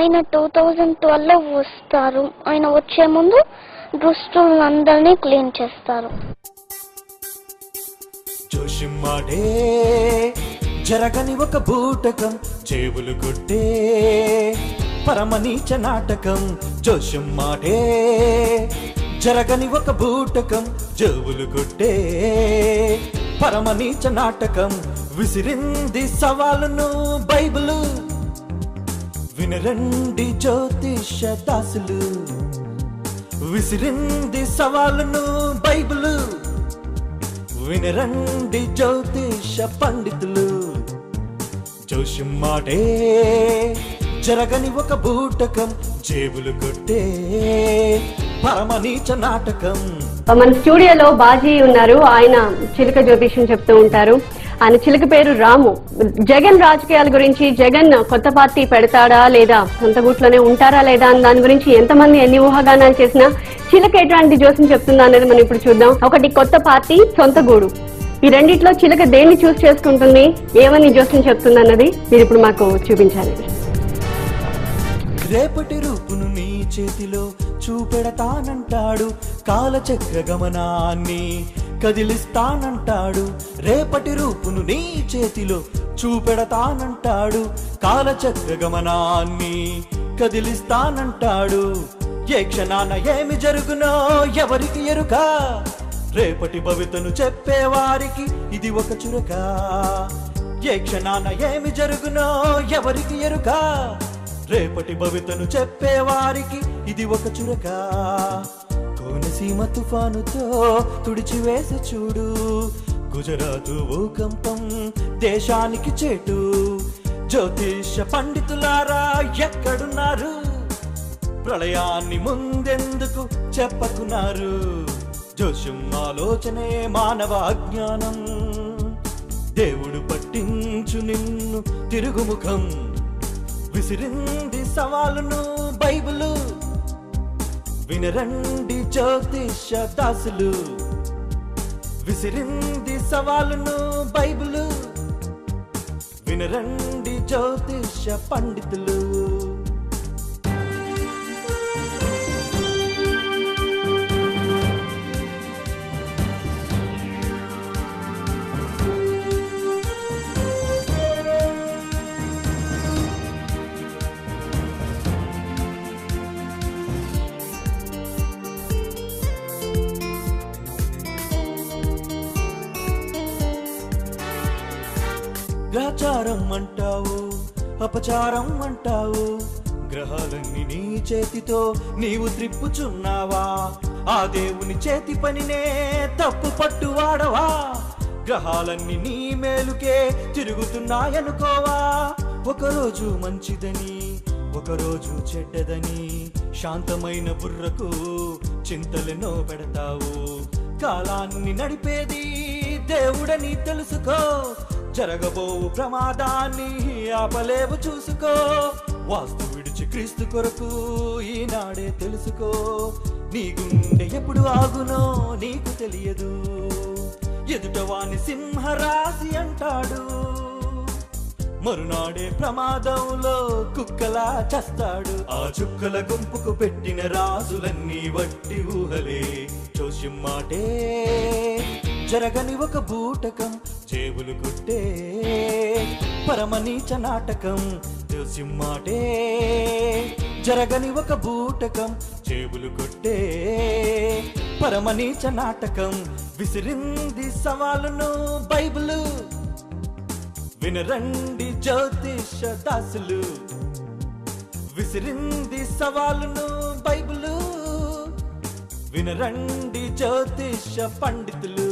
ఆయన 2012లో వస్తారు. ఆయన వచ్చే ముందు దుష్టులందరినీ క్లీన్ చేస్తారు. జోషిమ్మాడే జరగని ఒక బూటకం, జేబులు కొట్టే పరమనీచ నాటకం. జోషిమ్మాడే జరగని ఒక బూటకం, జేబులు కొట్టే పరమనీచ నాటకం. విసిరింది సవాలును బైబిలు, వినరండి జ్యోతిష దాసులు. విసిరింది సవాలును బైబిలు, వినరండి జ్యోతిష పండితులు. జోషిమ్మాడే జరగని ఒక బూటకం, జేబులు కొట్టే పరమనీచ నాటకం. మన స్టూడియోలో బాజీ ఉన్నారు. ఆయన చిలుక జ్యోతిష్యం చెప్తూ ఉంటారు. ఆయన చిలుక పేరు రాము. జగన్ రాజకీయాల గురించి, జగన్ కొత్త పార్టీ పెడతాడా లేదా, సొంత గూట్లోనే ఉంటారా లేదా అని దాని గురించి ఎంతమంది ఎన్ని ఊహాగానాలు చేసినా చిలుక ఎట్లాంటి జోస్యం చెప్తుందా అనేది మనం ఇప్పుడు చూద్దాం. ఒకటి కొత్త పార్టీ, సొంత గూడు. ఈ రెండిట్లో చిలుక దేన్ని చూస్ చేసుకుంటుంది, ఏమని జోస్యం చెప్తుంది అన్నది మీరు ఇప్పుడు మాకు చూపించాలి. రేపటి రూపును నీ చేతిలో చూపెడతానంటాడు, కాలచక్ర గమనాన్ని కదిలిస్తానంటాడు. రేపటి రూపును నీ చేతిలో చూపెడతానంటాడు, కాలచక్ర గమనాన్ని కదిలిస్తానంటాడు. ఏ క్షణాన ఏమి జరుగునో ఎవరికి ఎరుక, రేపటి భవితను చెప్పేవారికి ఇది ఒక చురక. ఏ క్షణాన ఏమి జరుగునో ఎవరికి ఎరుక, రేపటి భవితను చెప్పేవారికి ఇది ఒక చురక. కోనసీమ తుఫానుతో తుడిచివేసి చూడు, గుజరాతు భూకంపం దేశానికి చేటు. జ్యోతిష పండితులారా ఎక్కడున్నారు, ప్రళయాన్ని ముందెందుకు చెప్పకున్నారు. జోషం ఆలోచనే మానవ అజ్ఞానం, దేవుడు పట్టించు నిన్ను తిరుగుముఖం. విసిరింది సవాలును బైబిలు, వినరండి జ్యోతిష దాసులు. విసిరింది సవాలును బైబిలు, వినరండి జ్యోతిష పండితులు. గ్రహచారం అంటావు, అపచారం అంటావు, గ్రహాలన్నీ నీ చేతితో నీవు త్రిప్పుచున్నావా? ఆ దేవుని చేతి పనినే తప్పు పట్టువాడవా? గ్రహాలన్నీ నీ మేలుకే తిరుగుతున్నాయనుకోవా? ఒకరోజు మంచిదని, ఒకరోజు చెడ్డదని, శాంతమైన బుర్రకు చింతలెన్నో పెడతావు. కాలాన్ని నడిపేది దేవుడని తెలుసుకో, జరగబోవు ప్రమాదాన్ని ఆపలేవు చూసుకో. వాస్తు విడిచి క్రీస్తు కొరకు ఈనాడే తెలుసుకో. నీ గుండె ఎప్పుడు ఆగునో నీకు తెలియదు, ఎదుటవాని సింహరాశి అంటాడు, మరునాడే ప్రమాదంలో కుక్కలా చస్తాడు. ఆ చుక్కల గుంపుకు పెట్టిన రాజులన్నీ వట్టి ఊహలే. జోషిమ్మాటే జరగని ఒక బూటకం, జేబులు కొట్టే పరమనీచ నాటకం. జోషిమ్మాటే జరగని ఒక బూటకం, జేబులు కొట్టే పరమనీచ నాటకం. విసిరింది సవాలును బైబిలు, వినరండి జ్యోతిష దాసులు. విసిరింది సవాలును బైబిలు, వినరండి జ్యోతిష పండితులు.